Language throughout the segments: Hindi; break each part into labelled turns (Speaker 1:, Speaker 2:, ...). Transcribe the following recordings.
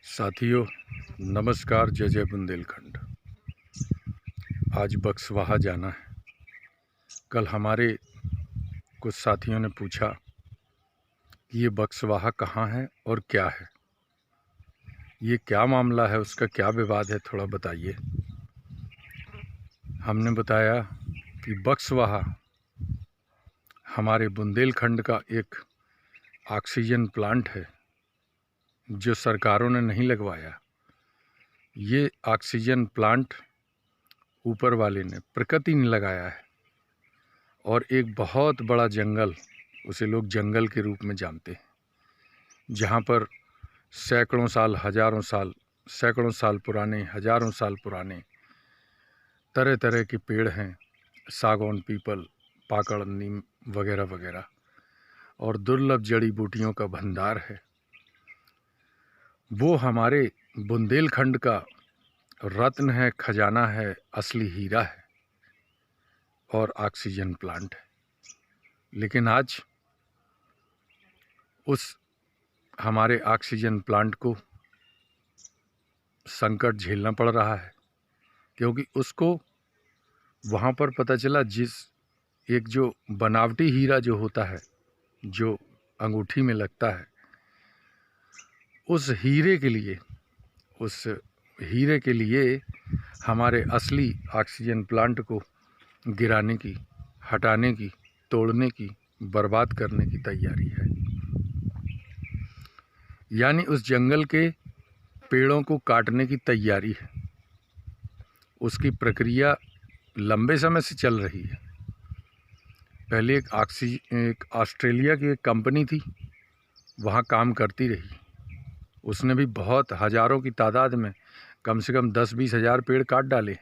Speaker 1: साथियों नमस्कार। जय जय बुंदेलखंड। आज बक्सवाहा जाना है। कल हमारे कुछ साथियों ने पूछा कि ये बक्सवाहा कहाँ है और क्या है, ये क्या मामला है, उसका क्या विवाद है, थोड़ा बताइए। हमने बताया कि बक्सवाहा हमारे बुंदेलखंड का एक ऑक्सीजन प्लांट है जो सरकारों ने नहीं लगवाया। ये ऑक्सीजन प्लांट ऊपर वाले ने, प्रकृति ने लगाया है। और एक बहुत बड़ा जंगल, उसे लोग जंगल के रूप में जानते हैं, जहाँ पर सैकड़ों साल, हजारों साल, सैकड़ों साल पुराने, हजारों साल पुराने तरह तरह के पेड़ हैं, सागौन, पीपल, पाकड़, नीम वगैरह वगैरह, और दुर्लभ जड़ी बूटियों का भंडार है। वो हमारे बुंदेलखंड का रत्न है, खजाना है, असली हीरा है और ऑक्सीजन प्लांट है। लेकिन आज उस हमारे ऑक्सीजन प्लांट को संकट झेलना पड़ रहा है, क्योंकि उसको वहाँ पर पता चला, जिस एक जो बनावटी हीरा जो होता है, जो अंगूठी में लगता है, उस हीरे के लिए हमारे असली ऑक्सीजन प्लांट को गिराने की, हटाने की, तोड़ने की, बर्बाद करने की तैयारी है। यानी उस जंगल के पेड़ों को काटने की तैयारी है। उसकी प्रक्रिया लंबे समय से चल रही है। पहले एक ऑस्ट्रेलिया की एक कंपनी थी, वहाँ काम करती रही। उसने भी बहुत हज़ारों की तादाद में, कम से कम 10-20 हज़ार पेड़ काट डाले।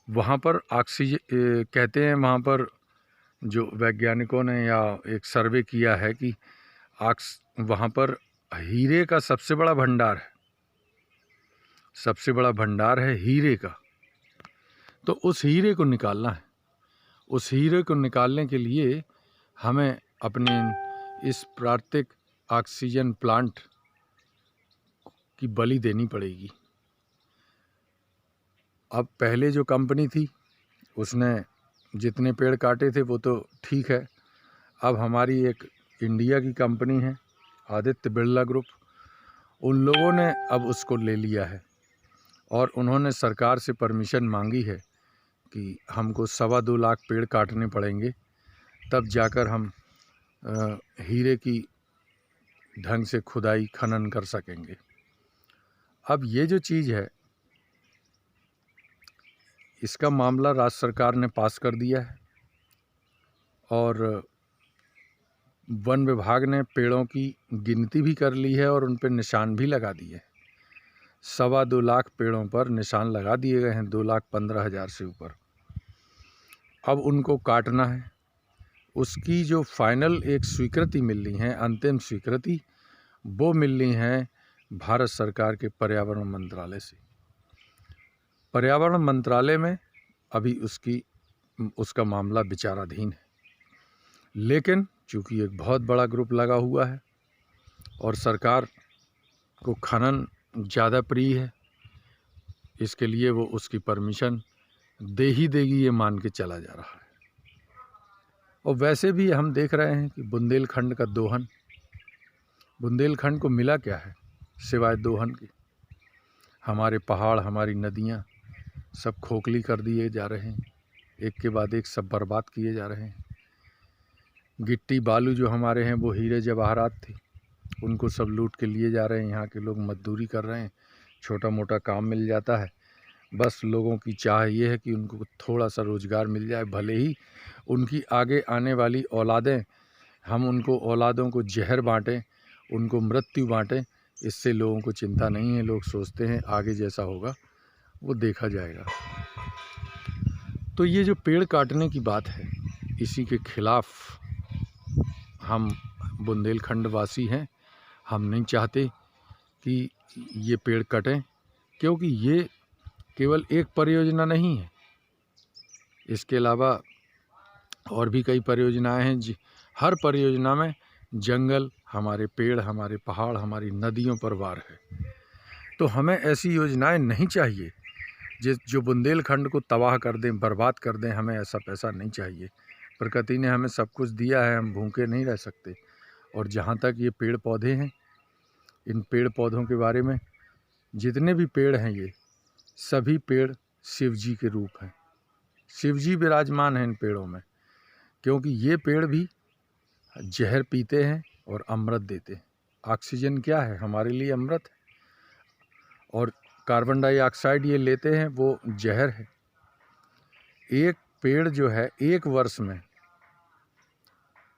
Speaker 1: वहाँ पर ऑक्सीजन कहते हैं, वहाँ पर जो वैज्ञानिकों ने या एक सर्वे किया है कि वहाँ पर हीरे का सबसे बड़ा भंडार है, सबसे बड़ा भंडार है हीरे का। तो उस हीरे को निकालना है। उस हीरे को निकालने के लिए हमें अपने इस प्राकृतिक ऑक्सीजन प्लांट की बलि देनी पड़ेगी। अब पहले जो कंपनी थी, उसने जितने पेड़ काटे थे वो तो ठीक है। अब हमारी एक इंडिया की कंपनी है, आदित्य बिरला ग्रुप, उन लोगों ने अब उसको ले लिया है और उन्होंने सरकार से परमिशन मांगी है कि हमको 2.25 लाख पेड़ काटने पड़ेंगे, तब जाकर हम हीरे की ढंग से खुदाई, खनन कर सकेंगे। अब ये जो चीज़ है, इसका मामला राज्य सरकार ने पास कर दिया है और वन विभाग ने पेड़ों की गिनती भी कर ली है और उन पर निशान भी लगा दिए। 2.25 लाख पेड़ों पर निशान लगा दिए गए हैं, 2,15,000 से ऊपर। अब उनको काटना है। उसकी जो फाइनल एक स्वीकृति मिलनी है, अंतिम स्वीकृति, वो मिलनी है भारत सरकार के पर्यावरण मंत्रालय से। पर्यावरण मंत्रालय में अभी उसका मामला विचाराधीन है। लेकिन चूँकि एक बहुत बड़ा ग्रुप लगा हुआ है और सरकार को खनन ज़्यादा प्रिय है, इसके लिए वो उसकी परमिशन दे ही देगी, ये मान के चला जा रहा है। और वैसे भी हम देख रहे हैं कि बुंदेलखंड का दोहन, बुंदेलखंड को मिला क्या है सिवाय दोहन के? हमारे पहाड़, हमारी नदियाँ सब खोखली कर दिए जा रहे हैं, एक के बाद एक सब बर्बाद किए जा रहे हैं। गिट्टी बालू जो हमारे हैं, वो हीरे जवाहरात थे, उनको सब लूट के लिए जा रहे हैं। यहाँ के लोग मजदूरी कर रहे हैं, छोटा मोटा काम मिल जाता है। बस लोगों की चाह ये है कि उनको थोड़ा सा रोज़गार मिल जाए, भले ही उनकी आगे आने वाली औलादें, हम उनको औलादों को जहर बाँटें, उनको मृत्यु बाँटें, इससे लोगों को चिंता नहीं है। लोग सोचते हैं आगे जैसा होगा वो देखा जाएगा। तो ये जो पेड़ काटने की बात है, इसी के खिलाफ हम बुंदेलखंड वासी हैं। हम नहीं चाहते कि ये पेड़ कटें, क्योंकि ये केवल एक परियोजना नहीं है, इसके अलावा और भी कई परियोजनाएं हैं। हर परियोजना में जंगल हमारे पेड़, हमारे पहाड़, हमारी नदियों पर वार है। तो हमें ऐसी योजनाएं नहीं चाहिए जो बुंदेलखंड को तबाह कर दें, बर्बाद कर दें। हमें ऐसा पैसा नहीं चाहिए। प्रकृति ने हमें सब कुछ दिया है, हम भूखे नहीं रह सकते। और जहाँ तक ये पेड़ पौधे हैं, इन पेड़ पौधों के बारे में, जितने भी पेड़ हैं ये सभी पेड़ शिव जी के रूप हैं। शिव जी विराजमान हैं इन पेड़ों में, क्योंकि ये पेड़ भी जहर पीते हैं और अमृत देते हैं। ऑक्सीजन क्या है? हमारे लिए अमृत है। और कार्बन डाइऑक्साइड ये लेते हैं, वो जहर है। एक पेड़ जो है एक वर्ष में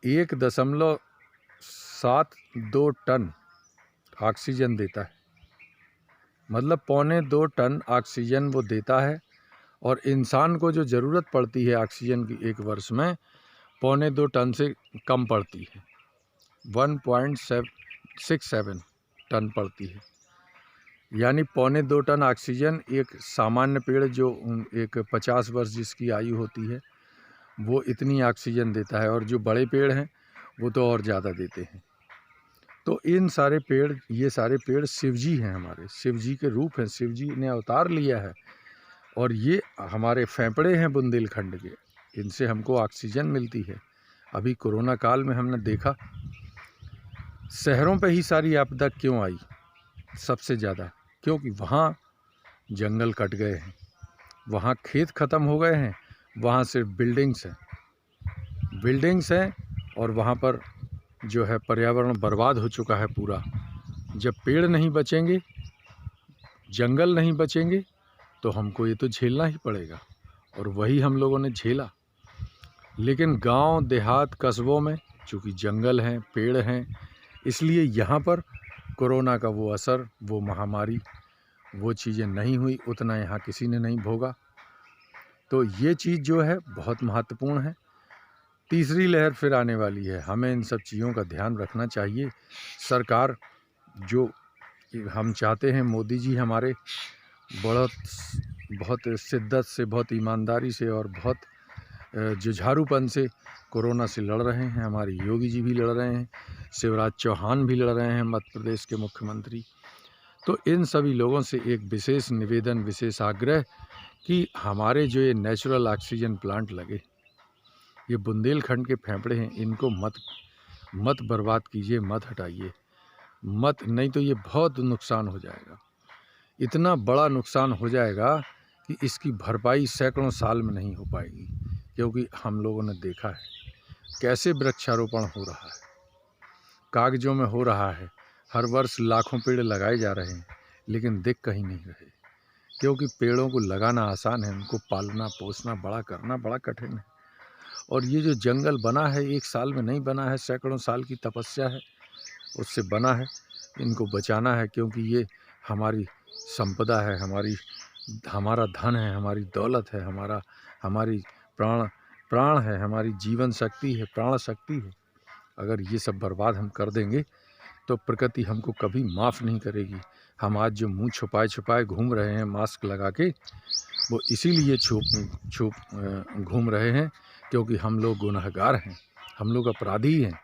Speaker 1: 1.72 टन ऑक्सीजन देता है। मतलब 1.25 टन ऑक्सीजन वो देता है। और इंसान को जो ज़रूरत पड़ती है ऑक्सीजन की एक वर्ष में 1.25 टन से कम पड़ती है, 1.67 टन पड़ती है। यानी 1.25 टन ऑक्सीजन एक सामान्य पेड़ जो एक 50 वर्ष जिसकी आयु होती है वो इतनी ऑक्सीजन देता है। और जो बड़े पेड़ हैं वो तो और ज़्यादा देते हैं। तो इन सारे पेड़, ये सारे पेड़ शिवजी हैं, हमारे शिवजी के रूप हैं। शिवजी ने अवतार लिया है। और ये हमारे फेफड़े हैं बुंदेलखंड के, इनसे हमको ऑक्सीजन मिलती है। अभी कोरोना काल में हमने देखा शहरों पे ही सारी आपदा क्यों आई सबसे ज़्यादा, क्योंकि वहाँ जंगल कट गए हैं, वहाँ खेत ख़त्म हो गए हैं, वहाँ सिर्फ बिल्डिंग्स हैं और वहाँ पर जो है पर्यावरण बर्बाद हो चुका है पूरा। जब पेड़ नहीं बचेंगे, जंगल नहीं बचेंगे, तो हमको ये तो झेलना ही पड़ेगा। और वही हम लोगों ने झेला। लेकिन गांव देहात कस्बों में चूँकि जंगल हैं, पेड़ हैं, इसलिए यहाँ पर कोरोना का वो असर, वो महामारी, वो चीज़ें नहीं हुई, उतना यहाँ किसी ने नहीं भोगा। तो ये चीज़ जो है बहुत महत्वपूर्ण है। तीसरी लहर फिर आने वाली है, हमें इन सब चीज़ों का ध्यान रखना चाहिए। सरकार जो हम चाहते हैं, मोदी जी हमारे बहुत शिद्दत से, बहुत ईमानदारी से और बहुत जुझारूपन से कोरोना से लड़ रहे हैं। हमारे योगी जी भी लड़ रहे हैं, शिवराज चौहान भी लड़ रहे हैं, मध्य प्रदेश के मुख्यमंत्री। तो इन सभी लोगों से एक विशेष निवेदन, विशेष आग्रह कि हमारे जो ये नेचुरल ऑक्सीजन प्लांट लगे, ये बुंदेलखंड के फेफड़े हैं, इनको मत बर्बाद कीजिए, मत हटाइए, मत, नहीं तो ये बहुत नुकसान हो जाएगा। इतना बड़ा नुकसान हो जाएगा कि इसकी भरपाई सैकड़ों साल में नहीं हो पाएगी। क्योंकि हम लोगों ने देखा है कैसे वृक्षारोपण हो रहा है, कागजों में हो रहा है, हर वर्ष लाखों पेड़ लगाए जा रहे हैं, लेकिन दिख कहीं नहीं रहे। क्योंकि पेड़ों को लगाना आसान है, उनको पालना पोसना बड़ा करना बड़ा कठिन है। और ये जो जंगल बना है, एक साल में नहीं बना है, सैकड़ों साल की तपस्या है उससे बना है। इनको बचाना है, क्योंकि ये हमारी संपदा है, हमारा धन है, हमारी दौलत है, हमारी प्राण है, हमारी जीवन शक्ति है, प्राण शक्ति है। अगर ये सब बर्बाद हम कर देंगे तो प्रकृति हमको कभी माफ़ नहीं करेगी। हम आज जो मुंह छुपाए घूम रहे हैं मास्क लगा के, वो इसीलिए घूम रहे हैं क्योंकि हम लोग गुनहगार हैं, हम लोग अपराधी हैं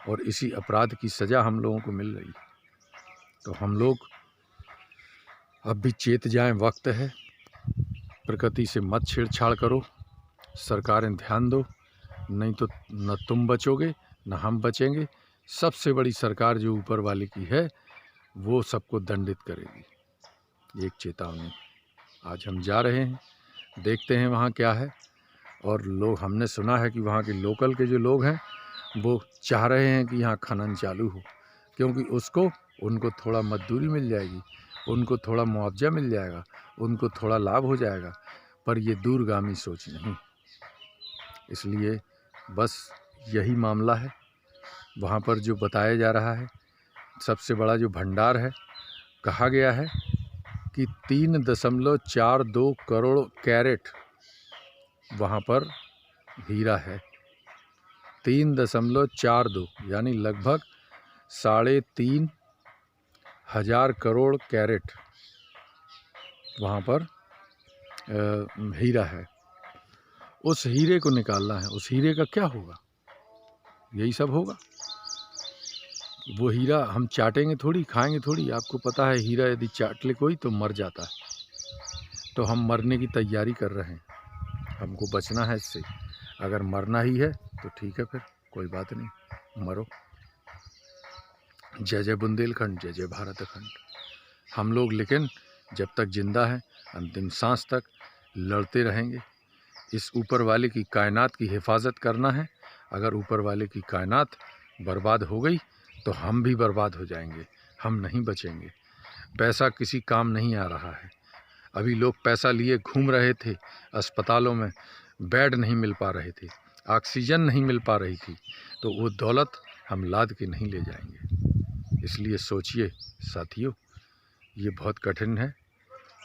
Speaker 1: और इसी अपराध की सज़ा हम लोगों को मिल रही है। तो हम लोग अब भी चेत जाएं, वक्त है। प्रकृति से मत छेड़छाड़ करो, सरकारें ध्यान दो, नहीं तो न तुम बचोगे न हम बचेंगे। सबसे बड़ी सरकार जो ऊपर वाले की है वो सबको दंडित करेगी। एक चेतावनी। आज हम जा रहे हैं, देखते हैं वहाँ क्या है। और लोग, हमने सुना है कि वहाँ के लोकल के जो लोग हैं वो चाह रहे हैं कि यहाँ खनन चालू हो, क्योंकि उनको थोड़ा मजदूरी मिल जाएगी, उनको थोड़ा मुआवजा मिल जाएगा, उनको थोड़ा लाभ हो जाएगा। पर ये दूरगामी सोच नहीं। इसलिए बस यही मामला है। वहाँ पर जो बताया जा रहा है, सबसे बड़ा जो भंडार है, कहा गया है कि 3.42 करोड़ कैरेट वहाँ पर हीरा है। 3.42 यानी लगभग 3.5 करोड़ कैरेट वहाँ पर हीरा है। उस हीरे को निकालना है। उस हीरे का क्या होगा? यही सब होगा। वो हीरा हम चाटेंगे थोड़ी, खाएंगे थोड़ी। आपको पता है हीरा यदि चाट ले कोई तो मर जाता है। तो हम मरने की तैयारी कर रहे हैं, हमको बचना है इससे। अगर मरना ही है तो ठीक है, फिर कोई बात नहीं, मरो। जय जय बुंदेलखंड, जय जय भारत अखंड। हम लोग लेकिन जब तक जिंदा हैं, अंतिम सांस तक लड़ते रहेंगे। इस ऊपर वाले की कायनात की हिफाजत करना है। अगर ऊपर वाले की कायनात बर्बाद हो गई तो हम भी बर्बाद हो जाएंगे, हम नहीं बचेंगे। पैसा किसी काम नहीं आ रहा है। अभी लोग पैसा लिए घूम रहे थे, अस्पतालों में बेड नहीं मिल पा रहे थे, ऑक्सीजन नहीं मिल पा रही थी, तो वो दौलत हम लाद के नहीं ले जाएंगे। इसलिए सोचिए साथियों, ये बहुत कठिन है,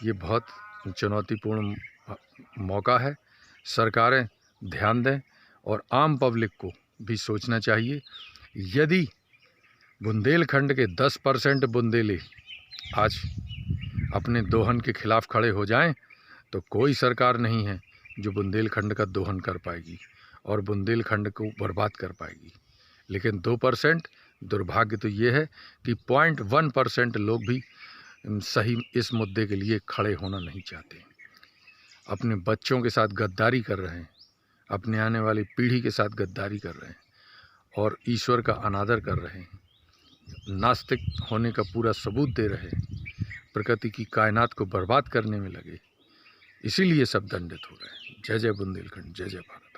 Speaker 1: ये बहुत चुनौतीपूर्ण मौका है। सरकारें ध्यान दें और आम पब्लिक को भी सोचना चाहिए। यदि बुंदेलखंड के 10% बुंदेले आज अपने दोहन के खिलाफ खड़े हो जाएं तो कोई सरकार नहीं है जो बुंदेलखंड का दोहन कर पाएगी और बुंदेलखंड को बर्बाद कर पाएगी। लेकिन 2% दुर्भाग्य तो ये है कि 0.1% लोग भी सही इस मुद्दे के लिए खड़े होना नहीं चाहते। अपने बच्चों के साथ गद्दारी कर रहे हैं, अपने आने वाली पीढ़ी के साथ गद्दारी कर रहे हैं और ईश्वर का अनादर कर रहे हैं, नास्तिक होने का पूरा सबूत दे रहे हैं, प्रकृति की कायनात को बर्बाद करने में लगे। इसीलिए सब दंडित हो रहे हैं। जय जय बुंदेलखंड, जय जय भारत।